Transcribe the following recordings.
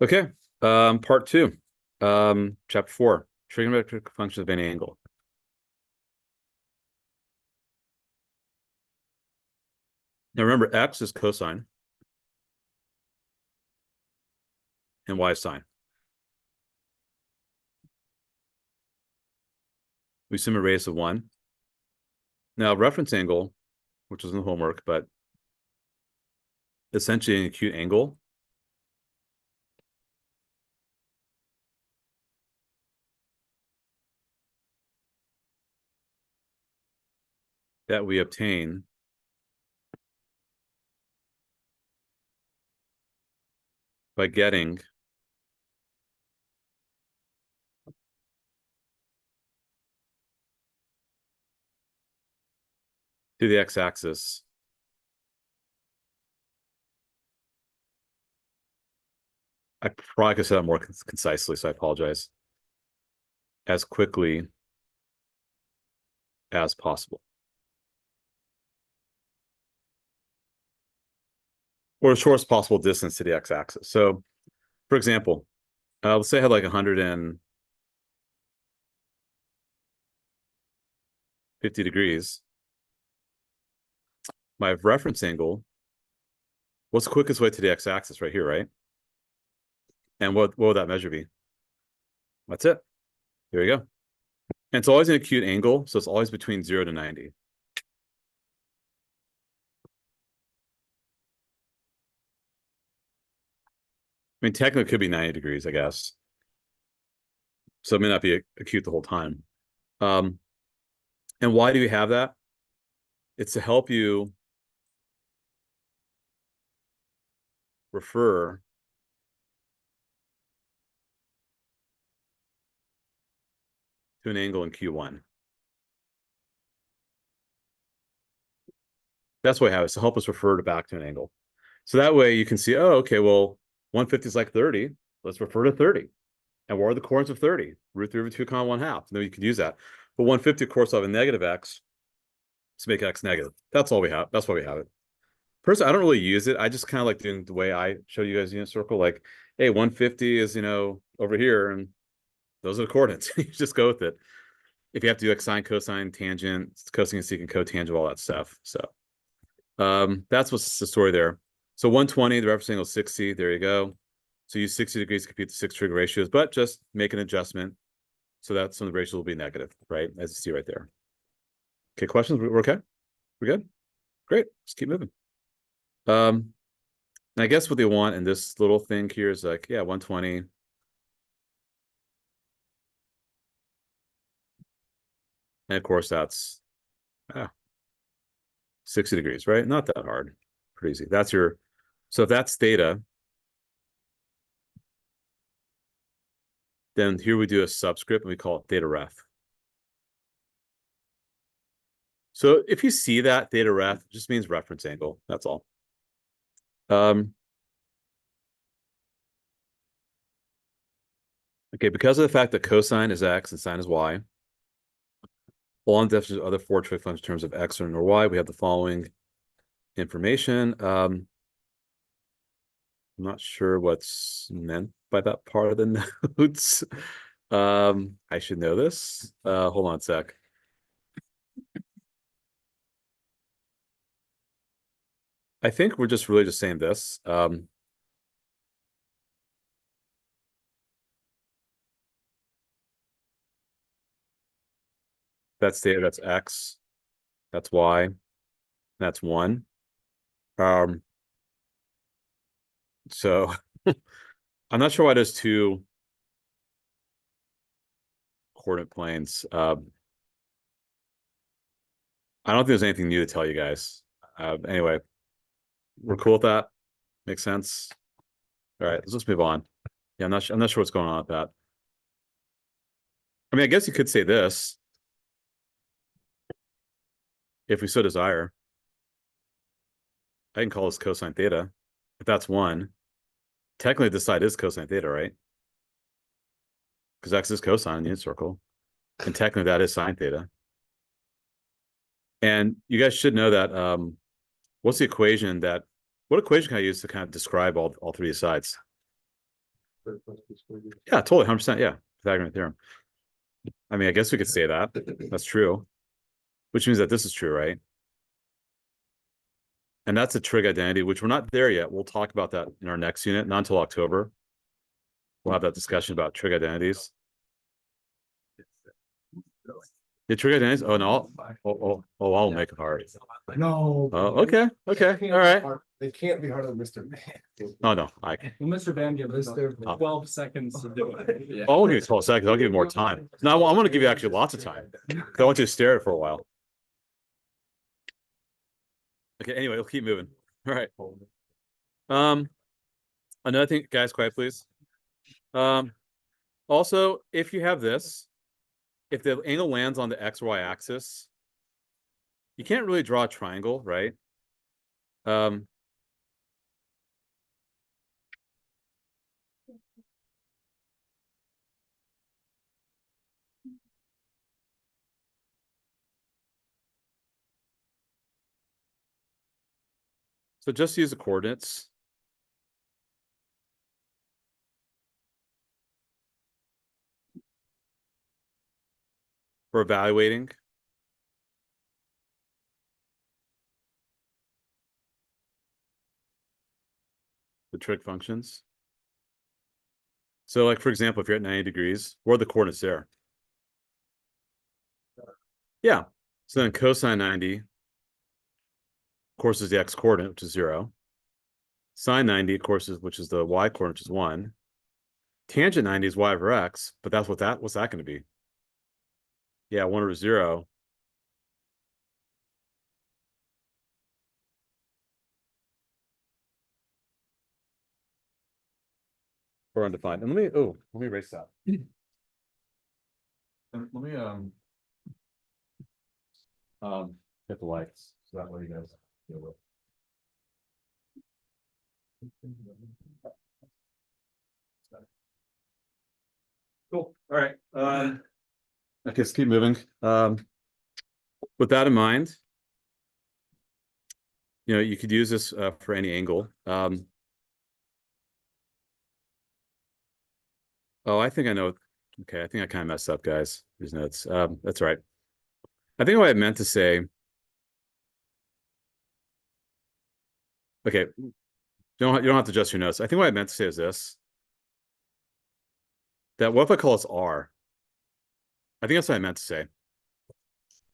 Okay, part two, chapter 4, trigonometric functions of any angle. Now remember, x is cosine and y is sine. We assume a radius of 1. Now, reference angle, which was in the homework, but essentially an acute angle, that we obtain by getting to the x-axis I probably could say that more concisely, so I apologize, as quickly as possible. Or the shortest possible distance to the x-axis. So, for example, let's say I had like 150 degrees. My reference angle, what's the quickest way to the x-axis? Right here, right? And what would that measure be? That's it. There you go. And it's always an acute angle, so it's always between 0 to 90. I mean, technically it could be 90 degrees, I guess. So it may not be acute the whole time. And why do we have that? It's to help you refer to an angle in Q1. That's why I have it, to help us refer back to an angle. So that way you can see, oh, okay, well, 150 is like 30. Let's refer to 30. And what are the coordinates of 30? Root 3 over 2, 1/2. No, you could use that. But 150, of course, will have a negative x to make x negative. That's all we have. That's why we have it. Personally, I don't really use it. I just kind of like doing the way I show you guys unit circle. Like, hey, 150 is, over here, and those are the coordinates. You just go with it. If you have to do like sine, cosine, tangent, cosine, secant, cotangent, all that stuff. So that's what's the story there. So 120, the reference angle is 60. There you go. So use 60 degrees to compute the 6 trig ratios, but just make an adjustment so that some of the ratios will be negative, right? As you see right there. Okay, questions? We're okay? We're good? Great. Let's keep moving. And I guess what they want in this little thing here is like, yeah, 120. And of course, that's 60 degrees, right? Not that hard. Pretty easy. That's your, so if that's theta, then here we do a subscript and we call it theta ref. So if you see that theta ref, it just means reference angle. That's all. Okay, because of the fact that cosine is x and sine is y, along the definition of other 4 trig functions in terms of x or y, we have the following information. I'm not sure what's meant by that part of the notes. I should know this. Hold on a sec. I think we're just really just saying this. That's theta, that's x, that's y, that's 1. So I'm not sure why there's 2 coordinate planes. I don't think there's anything new to tell you guys. Anyway, we're cool with that. Makes sense. All right, let's just move on. Yeah, I'm not sure what's going on with that. I mean, I guess you could say this if we so desire. I can call this cosine theta. If that's 1, technically this side is cosine theta, right? Because x is cosine in the unit circle. And technically that is sine theta. And you guys should know that what equation can I use to kind of describe all 3 sides? Yeah, totally, 100%. Yeah, Pythagorean theorem. I mean, I guess we could say that. That's true. Which means that this is true, right? And that's a trig identity, which we're not there yet. We'll talk about that in our next unit, not until October. We'll have that discussion about trig identities. The trig identities? Oh, no. I'll make it hard. No. Oh, okay. Okay. All right. They can't be harder than Mr. Man. Oh, no. Well, Mr. Van gives us Mr. 12 seconds to do it. I won't give you 12 seconds. I'll give you more time. No, I'm going to give you actually lots of time. I want you to stare at it for a while. Okay. Anyway, we'll keep moving. All right. Another thing, guys, quiet, please. Also, if you have this, if the angle lands on the X or Y axis, you can't really draw a triangle, right? So just use the coordinates. For evaluating. The trig functions. So like, for example, if you're at 90 degrees, what are the coordinates there? Yeah. So then cosine 90, of course, is the x coordinate, which is 0. Sine 90, of course, which is the y coordinate, which is 1. Tangent 90 is y over x, but what's that going to be? Yeah, 1 over 0. Or undefined. And let me erase that. And let me hit the lights so that way you guys deal with. Cool. All right. Okay, let's keep moving. With that in mind, you could use this for any angle. Oh, I think I know. Okay, I think I kind of messed up, guys. These notes. That's right. I think what I meant to say. Okay, you don't have to adjust your notes. I think what I meant to say is this. That what if I call this R? I think that's what I meant to say.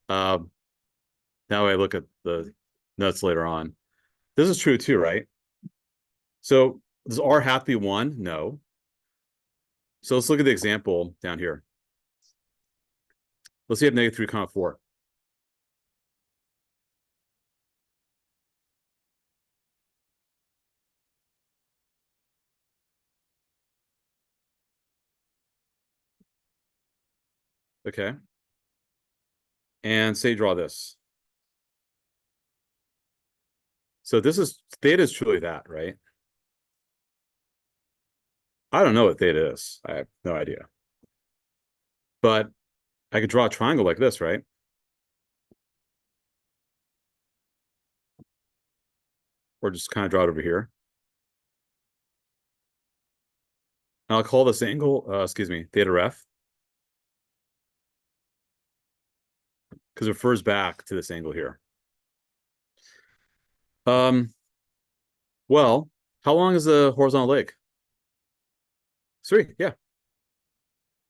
Now I look at the notes later on. This is true too, right? So does R have to be 1? No. So let's look at the example down here. Let's say you have -3, 4. Okay. And say draw this. So theta is truly that, right? I don't know what theta is. I have no idea. But I could draw a triangle like this, right? Or just kind of draw it over here. And I'll call this angle, theta ref. Because it refers back to this angle here. Well, how long is the horizontal leg? 3, yeah.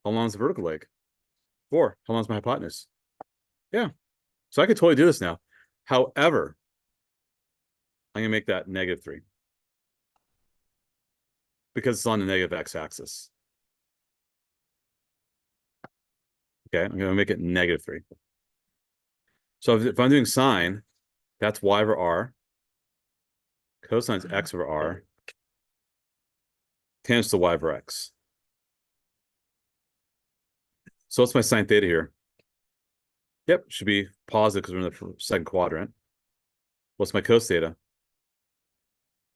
How long is the vertical leg? 4. How long is my hypotenuse? Yeah. So I could totally do this now. However, I'm going to make that -3. Because it's on the negative x-axis. Okay, I'm going to make it -3. So if I'm doing sine, that's y over r. Cosine is x over r. Tangent to y over x. So what's my sine theta here? Yep, should be positive because we're in the second quadrant. What's my cos theta?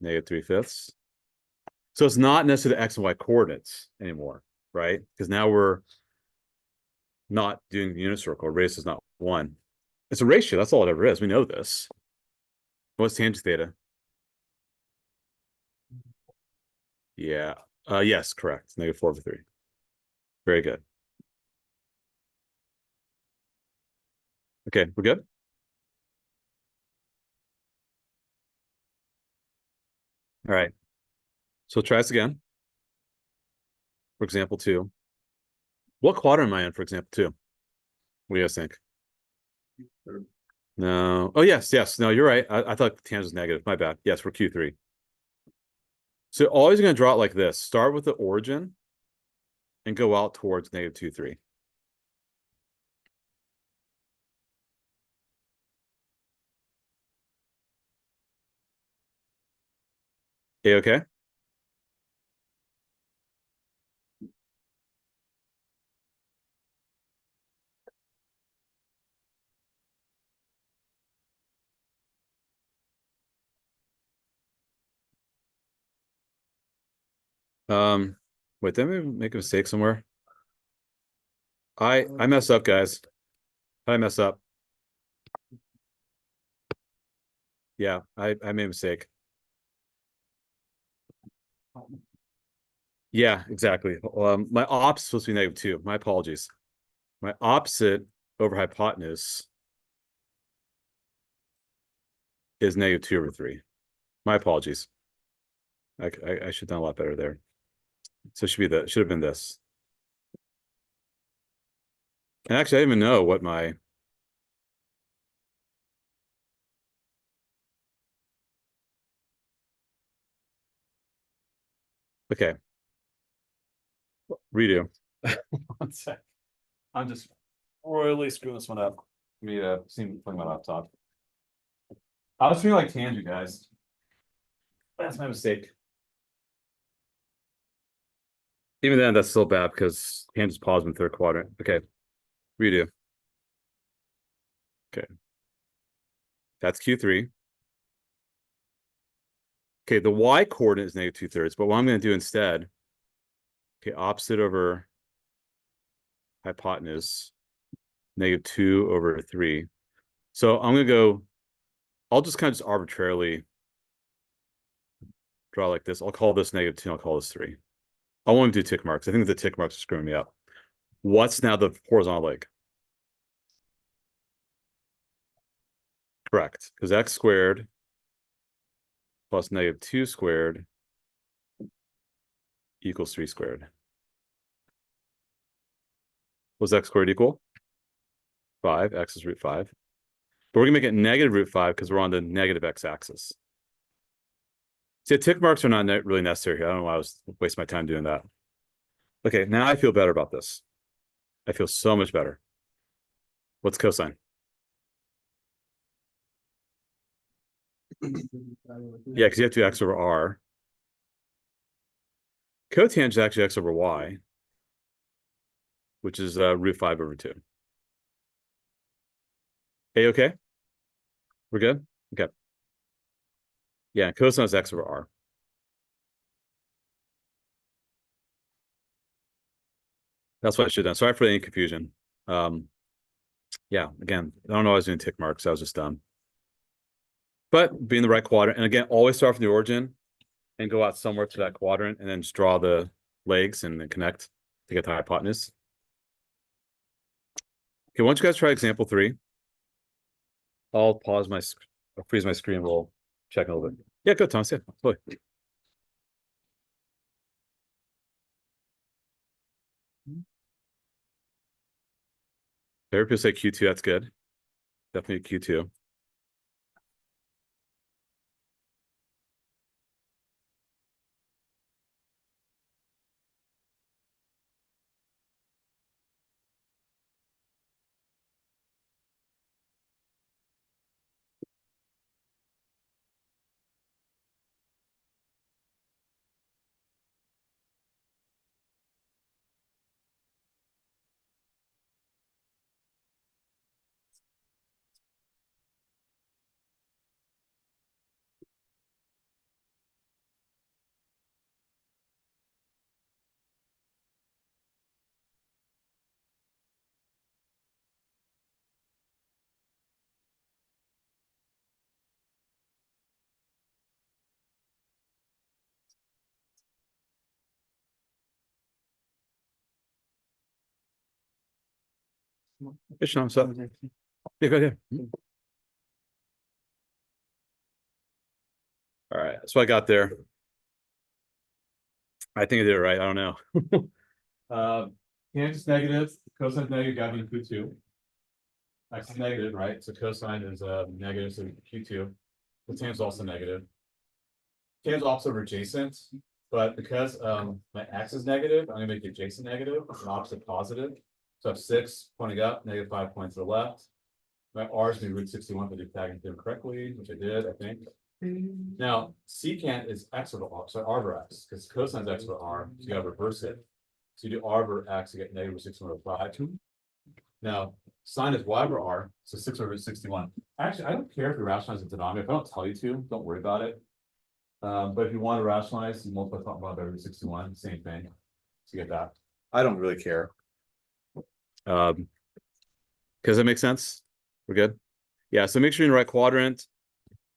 -3/5. So it's not necessarily the x and y coordinates anymore, right? Because now we're not doing the unit circle. Radius is not 1. It's a ratio. That's all it ever is. We know this. What's tangent theta? Yeah. Yes, correct. -4/3. Very good. Okay, we're good. All right. So try this again. For example, 2. What quadrant am I in for example 2? What do you guys think? No. Oh, yes, yes. No, you're right. I thought tangent was negative. My bad. Yes, we're Q3. So always going to draw it like this. Start with the origin and go out towards -2, 3. Okay? Wait, did I make a mistake somewhere? I messed up, guys. I messed up. Yeah, I made a mistake. Yeah, exactly. My opposite is supposed to be -2. My apologies. My opposite over hypotenuse is -2/3. My apologies. I should have done a lot better there. So it should have been this. And actually, I didn't even know what my okay. Redo. One sec. I'm just royally screwing this one up. Let me see me playing my laptop. I was feeling like tangent, guys. That's my mistake. Even then, that's still bad because tangent's paused in the third quadrant. Okay, redo. Okay, that's Q3. Okay, the y coordinate is -2/3, but what I'm going to do instead, okay, opposite over hypotenuse, -2/3. So I'm going to go, I'll just kind of just arbitrarily draw like this. I'll call this -2, I'll call this 3. I won't do tick marks. I think the tick marks are screwing me up. What's now the horizontal leg? Correct, because x squared plus -2 squared equals 3 squared. What's x squared equal? 5. X is √5. But we're going to make it -√5 because we're on the negative x-axis. See, tick marks are not really necessary here. I don't know why I was wasting my time doing that. Okay, now I feel better about this. I feel so much better. What's cosine? Yeah, because you have to do x over r. Cotangent is actually x over y, which is √5/2. Okay? We're good? Okay. Yeah, cosine is x over r. That's what I should have done. Sorry for any confusion. Yeah, again, I don't know why I was doing tick marks. I was just dumb. But being the right quadrant, and again, always start from the origin and go out somewhere to that quadrant and then just draw the legs and then connect to get the hypotenuse. Okay, once you guys try example 3, I'll pause my, I'll freeze my screen. We'll check a little bit. Yeah, good, Thomas. Yeah, absolutely. There, people say Q2, that's good. Definitely Q2. Hey, Sean, what's up? Yeah, go ahead. All right, that's what I got there. I think I did it right. I don't know. Tangent's negative, cosine negative, got to be Q2. X is negative, right? So cosine is negative, so Q2. The tan's also negative. Tan's also adjacent, but because my x is negative, I'm gonna make the adjacent negative, and opposite positive. So I have 6 pointing up, -5 points to the left. My r is gonna be √61 if I do tagging theorem correctly, which I did, I think. Now, secant is x over r, so r over x, because cosine is x over r, so you gotta reverse it. So you do r over x, you get -6/5. Now, sine is y over r, so 6/61. Actually, I don't care if you rationalize the denominator. If I don't tell you to, don't worry about it. But if you want to rationalize, you multiply top by √61, same thing. So you get that. I don't really care. Does that make sense? We're good? Yeah, so make sure you're in the right quadrant.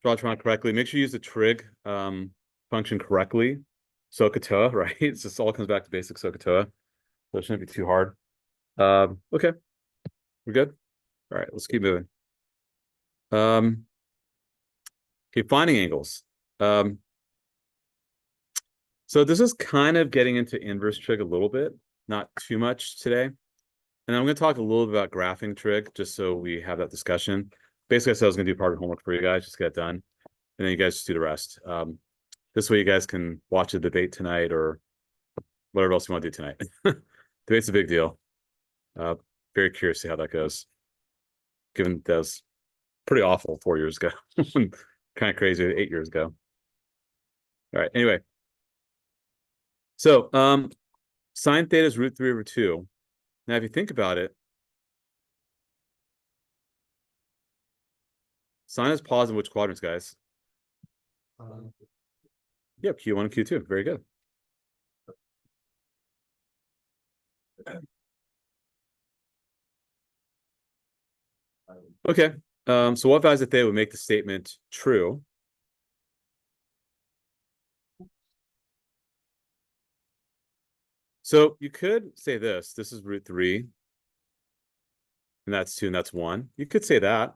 Draw triangle correctly. Make sure you use the trig function correctly. SOHCAHTOA, right? It's just all comes back to basic SOHCAHTOA. So it shouldn't be too hard. Okay. We're good? All right, let's keep moving. Okay, finding angles. So this is kind of getting into inverse trig a little bit, not too much today. And I'm going to talk a little bit about graphing trig, just so we have that discussion. Basically, I said I was going to do part of the homework for you guys, just get it done. And then you guys just do the rest. This way you guys can watch a debate tonight or whatever else you want to do tonight. Debate's a big deal. Very curious to see how that goes. Given that was pretty awful 4 years ago. Kind of crazy 8 years ago. All right, anyway. So sine theta is √3/2. Now, if you think about it, sine is positive in which quadrants, guys? Yep, Q1 and Q2. Very good. Okay. So what values of theta would make the statement true? So you could say this. This is √3. And that's 2 and that's 1. You could say that.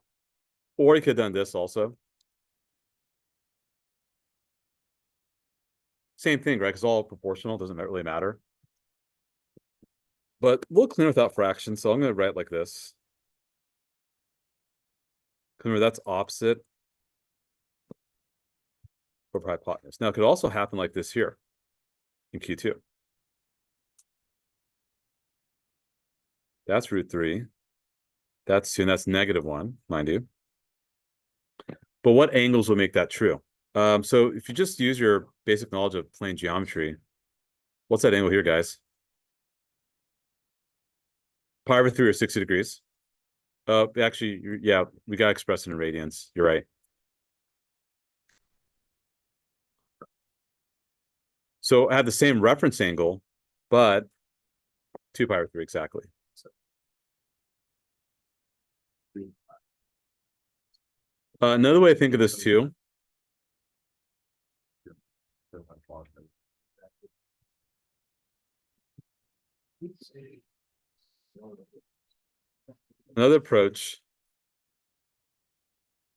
Or you could have done this also. Same thing, right? Because all proportional doesn't really matter. But we'll clean without fractions. So I'm going to write like this. Remember, that's opposite over hypotenuse. Now, it could also happen like this here in Q2. That's √3. That's 2, and that's -1, mind you. But what angles will make that true? So if you just use your basic knowledge of plane geometry, what's that angle here, guys? Pi/3 or 60 degrees. Actually, yeah, we got to express it in radians. You're right. So I have the same reference angle, but 2 pi/3 exactly. Another way to think of this too. Another approach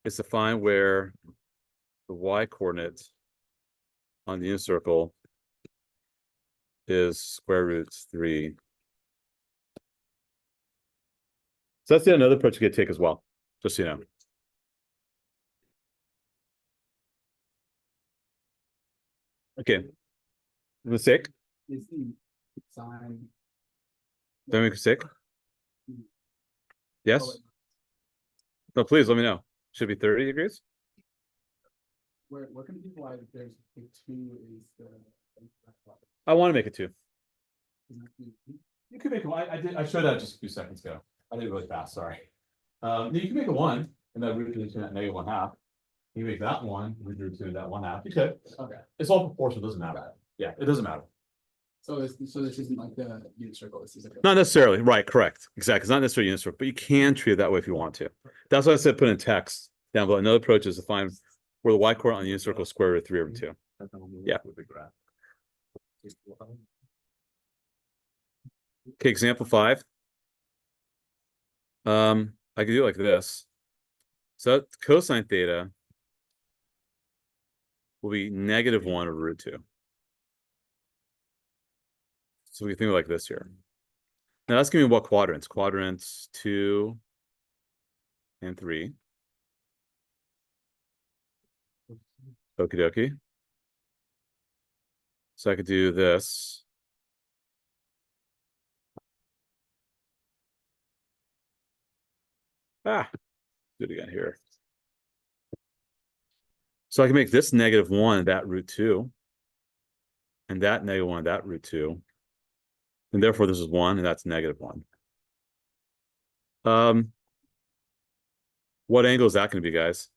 is to find where the y-coordinate on the unit circle is √3. So that's another approach you could take as well, just so you know. Okay. Mistake? Is the sign? Don't make a mistake? Oh, Yes? wait. No, please let me know. Should it be 30 degrees? Where can people add if there's a 2 is the. I want to make it 2. Isn't it? You could make a one. I showed that just a few seconds ago. I did it really fast, sorry. You can make a 1 and then root into that -1/2. You make that 1, root into that 1/2. You could. Okay, It's all proportional, doesn't matter. Yeah, it doesn't matter. so this isn't like the unit circle, this is like. Not necessarily, right, correct. Exactly. It's not necessarily unit circle, but you can treat it that way if you want to. That's why I said put in text down below. Another approach is to find where the y-coordinate on the unit circle is √3/2. Yeah. Okay, example 5. I could do it like this. So cosine theta will be -1 over √2. So we can think like this here. Now that's gonna be what quadrants? Quadrants 2 and 3. Okie dokie. So I could do this. Do it again here. So I can make this -1, that √2, and that -1, that √2. And therefore this is 1, and that's -1. What angle is that going to be, guys?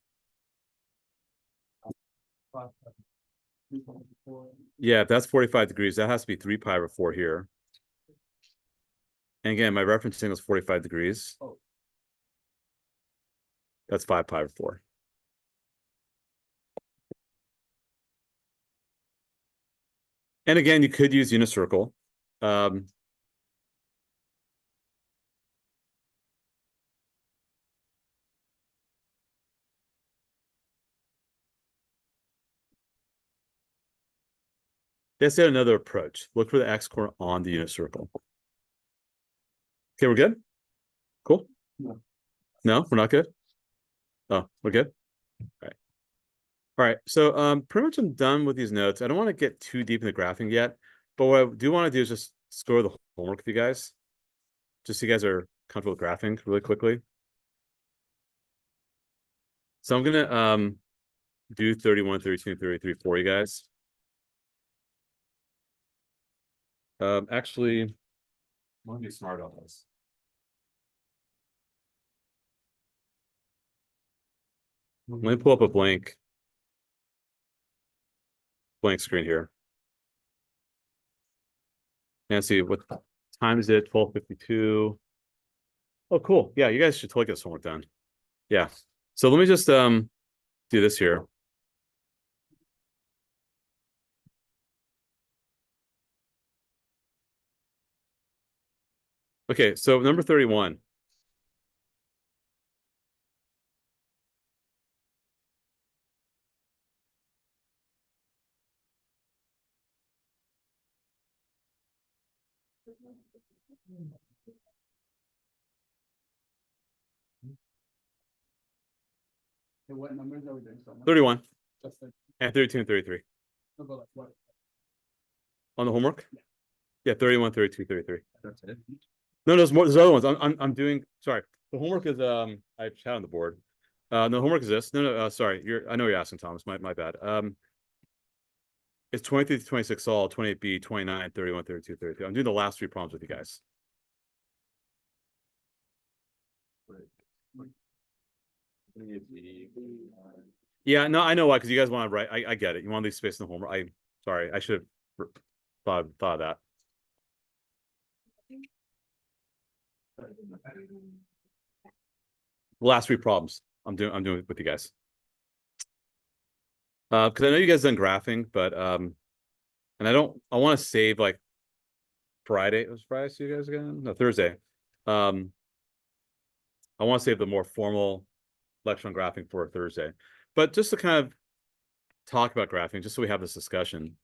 Yeah, if that's 45 degrees, that has to be 3 pi over 4 here. And again, my reference angle is 45 degrees. That's 5 pi over 4. And again, you could use unicircle. Let's get another approach. Look for the x-coordinate on the unit circle. Okay, we're good? Cool? No. No, we're not good? Oh, we're good? All right. All right, so pretty much I'm done with these notes. I don't want to get too deep in the graphing yet, but what I do want to do is just score the homework with you guys. Just so you guys are comfortable with graphing really quickly. So I'm gonna do 31, 32, and 33 for you guys. Actually, I want to be smart on this. Let me pull up a blank screen here. And see what time is it? 12:52. Oh, cool. Yeah, you guys should totally get this homework done. Yeah. So let me just do this here. Okay, so number 31. Hey, what numbers are we doing? So 31 just like, and 32 and 33. we'll go like what? On the homework? Yeah, 31, 32, 33. That's it. No, there's more. There's other ones. I'm doing. Sorry, the homework is I have chat on the board. No, homework is this. No, sorry. I know you're asking, Thomas. My bad. It's 23 to 26 all, 28B, 29, 31, 32, 33. I'm doing the last 3 problems with you guys. Yeah, no, I know why, because you guys want to write. I get it. You want to leave space in the homework. Sorry, I should have thought of that. The last 3 problems I'm doing it with you guys. Because I know you guys done graphing, but and I want to save like Friday. It was Friday, see you guys again? No, Thursday. I want to save the more formal lecture on graphing for Thursday. But just to kind of talk about graphing, just so we have this discussion.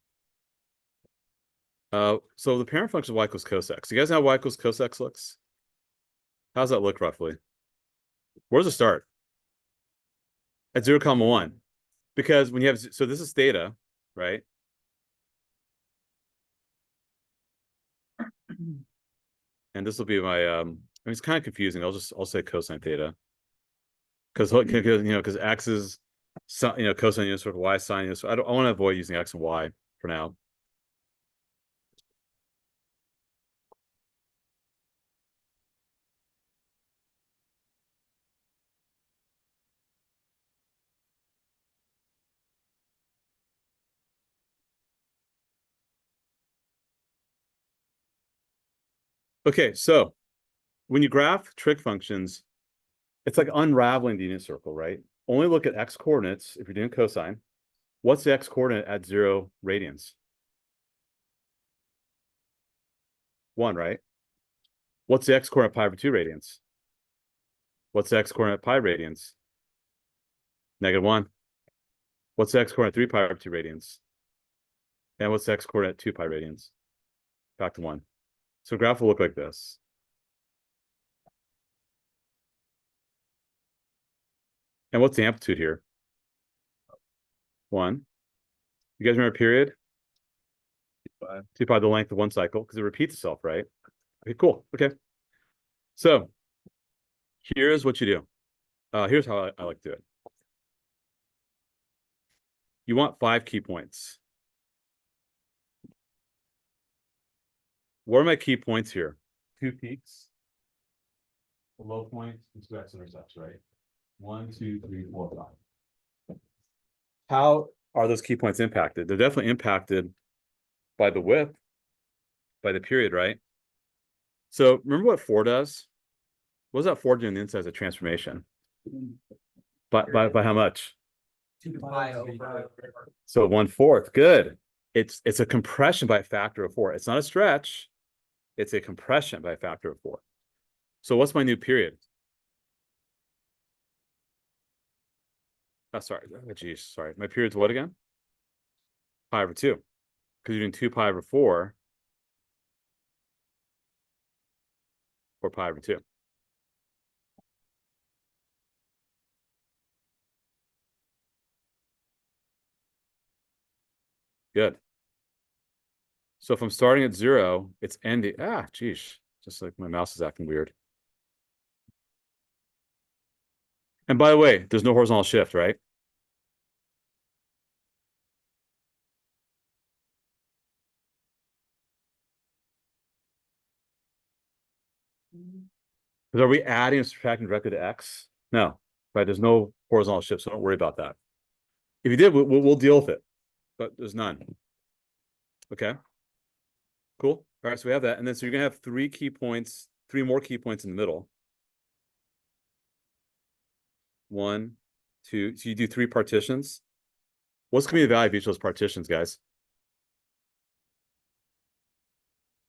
So the parent function of y equals cos x. You guys know how y equals cos x looks? How's that look roughly? Where does it start? At 0, 1. Because when you have, so this is theta, right? And this will be my, I mean, it's kind of confusing. I'll say cosine theta. Because because x is, cosine unit circle, y sine unit circle. I want to avoid using x and y for now. Okay, so when you graph trig functions, it's like unraveling the unit circle, right? Only look at x coordinates if you're doing cosine. What's the x coordinate at 0 radians? 1, right? What's the x coordinate at pi over 2 radians? What's the x-coordinate pi radians? -1. What's the x-coordinate 3 pi over 2 radians? And what's the x-coordinate 2 pi radians? Back to 1. So graph will look like this. And what's the amplitude here? 1. You guys remember period? 2 pi the length of one cycle, because it repeats itself, right? Okay, cool. Okay. So here's what you do. Here's how I like to do it. You want 5 key points. What are my key points here? 2 peaks, a low point, and 2 x-intercepts, right? 1, 2, 3, 4, 5. How are those key points impacted? They're definitely impacted by the width, by the period, right? So remember what 4 does? What does that 4 do on the inside as a transformation? By how much? 2 pi over. So 1/4. Good. It's a compression by a factor of 4. It's not a stretch. It's a compression by a factor of 4. So what's my new period? Oh, sorry. Oh, geez, sorry. My period's what again? Pi over 2. Because you're doing 2 pi over 4 or pi over 2. Good. So if I'm starting at 0, it's ending. Geez. Just like my mouse is acting weird. And by the way, there's no horizontal shift, right? Because are we adding and subtracting directly to x? No, right? There's no horizontal shift, so don't worry about that. If you did, we'll deal with it, but there's none. Okay, cool. All right, so we have that, and then so you're gonna have 3 key points, 3 more key points in the middle. 1, 2. So you do 3 partitions. What's gonna be the value of each of those partitions, guys?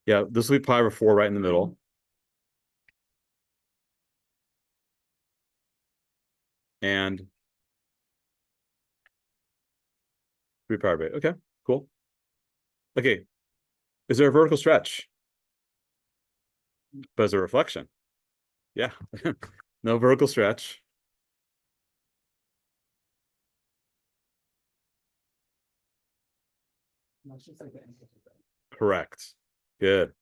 Yeah, this will be pi over 4 right in the middle. And 3 pi over 8. Okay, cool. Okay, is there a vertical stretch? But is there a reflection? Yeah, no vertical stretch. That's just like the answer to that. Correct. Good.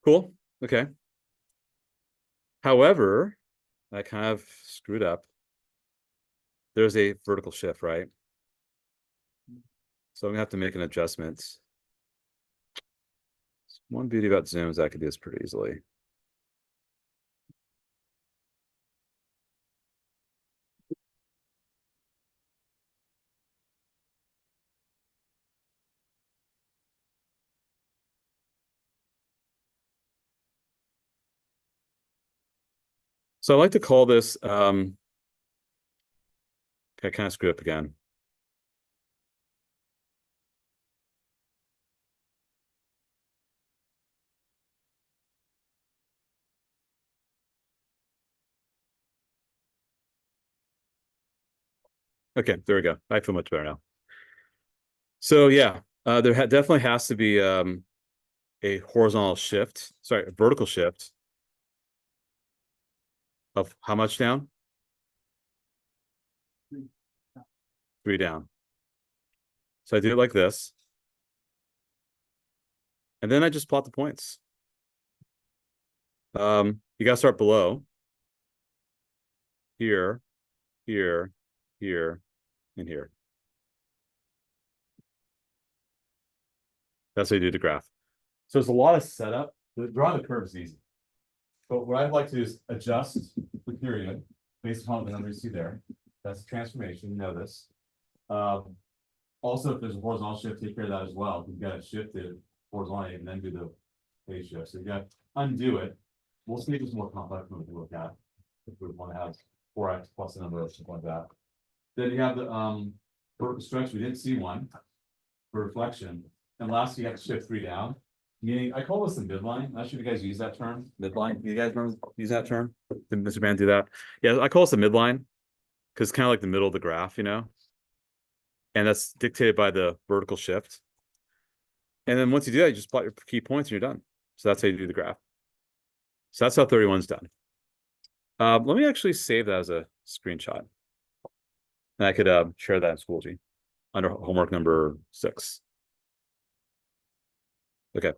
Cool. Okay. However, I kind of screwed up. There's a vertical shift, right? So I'm gonna have to make an adjustment. One beauty about Zoom is I could do this pretty easily. So I like to call this, I kind of screwed up again. Okay, there we go. I feel much better now. So yeah, there definitely has to be a horizontal shift, sorry, a vertical shift of how much down? 3 down. So I do it like this. And then I just plot the points. You gotta start below. Here, here, here, and here. That's how you do the graph. So there's a lot of setup. Drawing the curve is easy. But what I'd like to do is adjust the period based upon the number you see there. That's the transformation, you know this. Also, if there's a horizontal shift, take care of that as well. You've got it shifted horizontally and then do the phase shift. So you got undo it. We'll see if it's more complex than we look at. If we want to have 4x plus a number or something like that. Then you have the vertical stretch. We didn't see one for reflection. And lastly, you have to shift 3 down. Meaning, I call this the midline. I'm not sure if you guys use that term. Midline. You guys remember use that term? Did Mr. Mann do that? Yeah, I call this the midline because it's kind of like the middle of the graph, you know. And that's dictated by the vertical shift. And then once you do that, you just plot your key points and you're done. So that's how you do the graph. So that's how 31 is done. Let me actually save that as a screenshot. And I could share that in Schoology under homework number 6. Okay.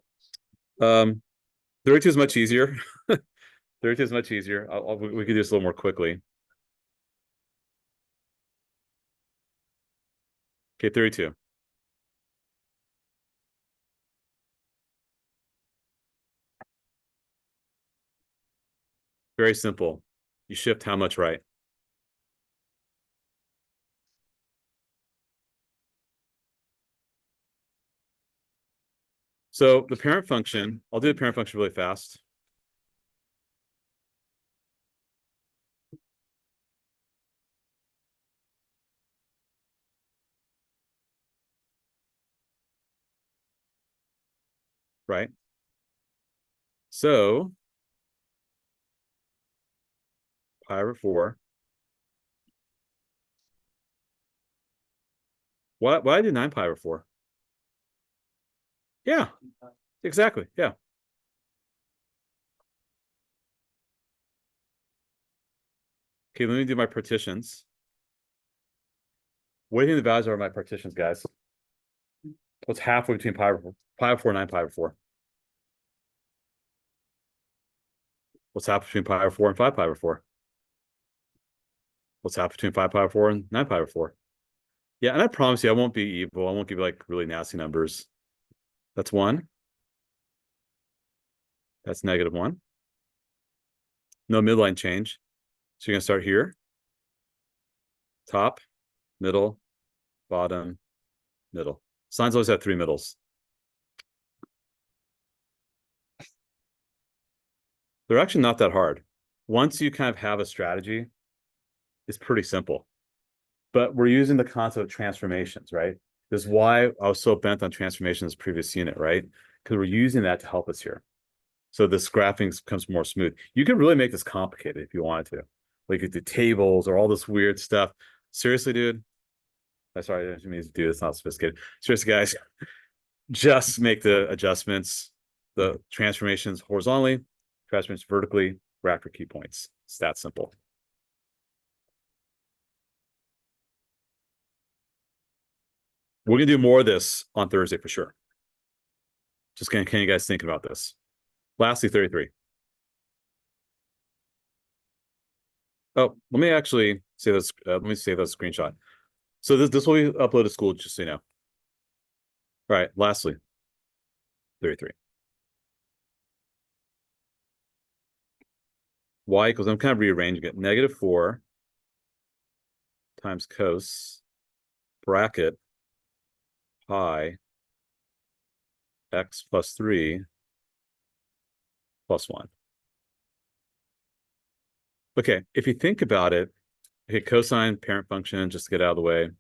32 is much easier. 32 is much easier. We could do this a little more quickly. Okay, 32. Very simple. You shift how much right? So the parent function, I'll do the parent function really fast. Right? So pi over 4. Why did 9 pi over 4? Yeah, exactly. Yeah. Okay, let me do my partitions. What do you think the values are of my partitions, guys? What's halfway between pi over 4 and 9 pi over 4? What's half between pi over 4 and 5 pi over 4? What's half between 5 pi over 4 and 9 pi over 4? Yeah, and I promise you, I won't be evil. I won't give you like really nasty numbers. That's 1. That's -1. No midline change. So you're gonna start here. Top, middle, bottom, middle. Signs always have 3 middles. They're actually not that hard. Once you kind of have a strategy, it's pretty simple. But we're using the concept of transformations, right? This is why I was so bent on transformation in this previous unit, right? Because we're using that to help us here. So this graphing becomes more smooth. You can really make this complicated if you wanted to. Like you could do tables or all this weird stuff. Seriously, dude. I'm sorry, I didn't mean to do this. It's not sophisticated. Seriously, guys, just make the adjustments, the transformations horizontally, transformations vertically, rack for key points. It's that simple. We're gonna do more of this on Thursday for sure. Just can you guys think about this? Lastly, 33. Oh, let me actually say this. Let me save that screenshot. So this will be uploaded to school, just so you know. All right. Lastly, 33. Why? Because I'm kind of rearranging it. -4 times cos bracket pi x plus 3 plus 1. Okay, if you think about it, okay, cosine parent function, just to get out of the way.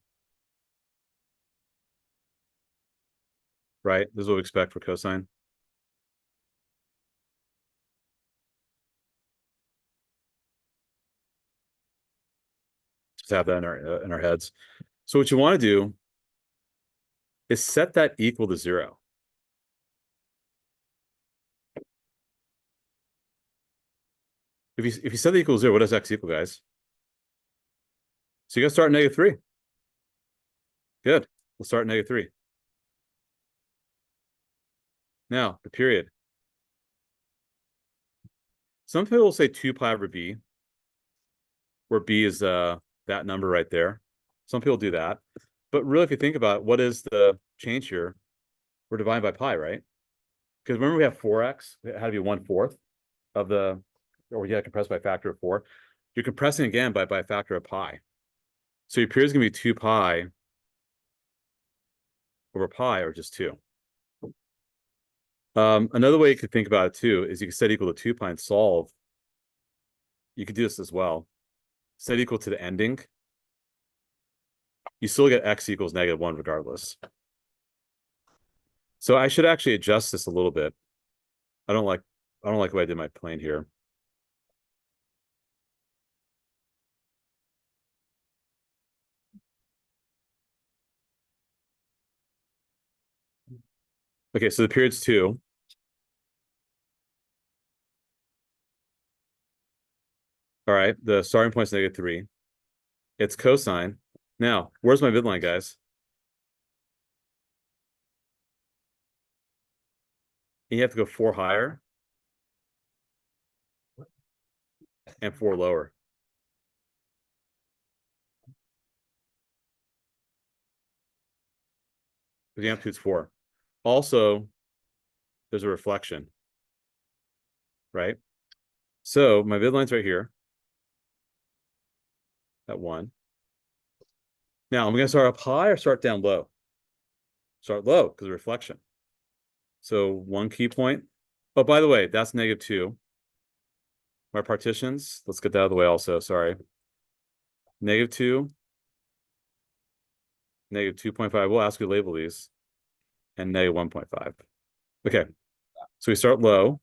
Right? This is what we expect for cosine. Just have that in our heads. So what you want to do is set that equal to 0. If you set that equal to 0, what does x equal, guys? So you got to start at -3. Good. We'll start at -3. Now, the period. Some people will say 2 pi over b, where b is that number right there. Some people do that. But really, if you think about it, what is the change here? We're dividing by pi, right? Because remember we have 4x, it had to be 1/4 of the, or you had to compress by a factor of 4. You're compressing again by a factor of pi. So your period is going to be 2 pi over pi, or just 2. Another way you could think about it too is you could set equal to 2 pi and solve. You could do this as well. Set equal to the ending. You still get x equals -1 regardless. So I should actually adjust this a little bit. I don't like the way I did my plane here. Okay, so the period's 2. All right, the starting point's -3. It's cosine. Now, where's my midline, guys? You have to go 4 higher and 4 lower. The amplitude's 4. Also, there's a reflection, right? So my midline's right here at 1. Now I'm gonna start up high or start down low? Start low because of reflection. So 1 key point. Oh, by the way, that's -2. My partitions, let's get that out of the way also, sorry. -2, -2.5. We'll ask you to label these. And -1.5. Okay, so we start low.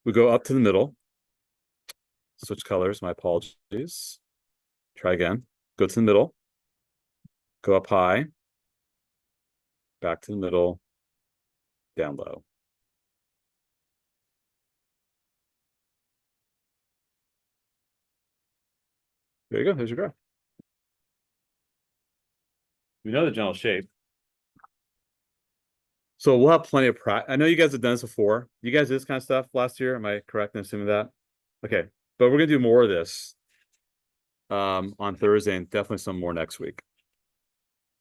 We go up to the middle. Switch colors, my apologies. Try again. Go to the middle. Go up high. Back to the middle. Down low. There you go. There's your graph. We know the general shape. So we'll have plenty of practice. I know you guys have done this before. You guys did this kind of stuff last year. Am I correct in assuming that? Okay, but we're gonna do more of this on Thursday and definitely some more next week.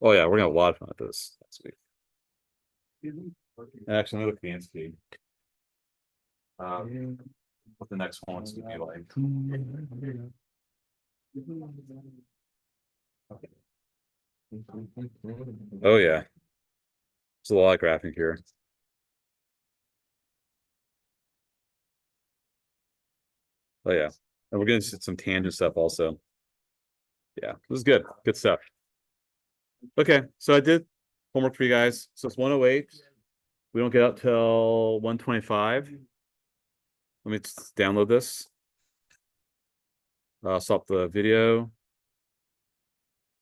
Oh yeah, we're gonna have a lot of fun with this next week. Actually, let me look at the answer. What the next one's gonna be like. Oh yeah. There's a lot of graphing here. Oh yeah. And we're getting some tangent stuff also. Yeah, this is good. Good stuff. Okay, so I did homework for you guys. So it's 108. We don't get out till 125. Let me just download this. Stop the video.